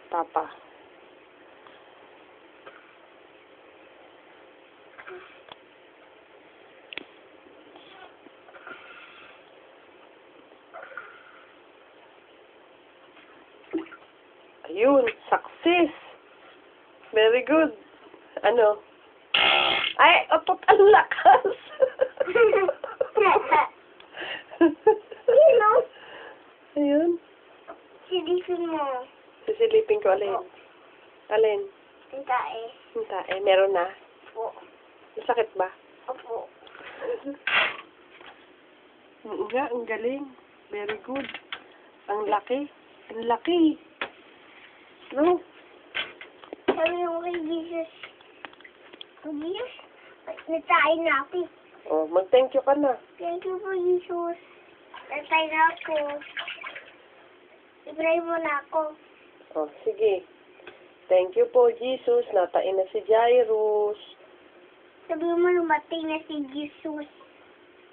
Papa. Ayun, success. Very good. Ano? Ay, opot ang lakas. Sino? Ayun. Silipin mo. Sisilipin ko alin. Alin? Hindi eh. Hinta, meron na. Opo. Masakit ba? Opo. Nga, ang galing. Very good. Ang laki. Ang laki. No? Sabi mo kay Jesus. Jesus? Natay na ako. Oh, mag-thank you ka na. Thank you po, Jesus. Natay na ako. Ibray mo na ako. Oh, sige. Thank you po, Jesus. Natain na si Jairus. Sabi mo lumating na si Jesus.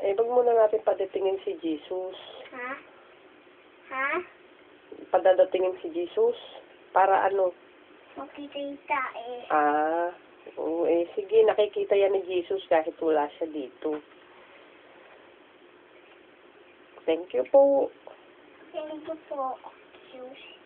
Eh, wag muna natin padatingin si Jesus. Ha? Ha? Padadatingin si Jesus. Para ano? Makita eh. Ah, oo, sige. Nakikita yan ni Jesus kahit wala siya dito. Thank you po. Thank you po, Jesus.